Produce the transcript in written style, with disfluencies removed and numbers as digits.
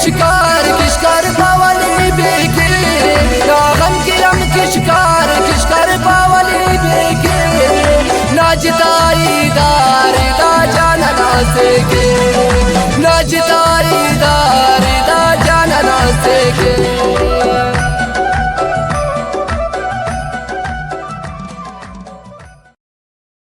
शिकार किशकार पावली बेके रागन की हम किशकार किशकार पावली बेके नाजताई दारी दा जाना ना सेके नाजताई दारी दा जाना ना सेके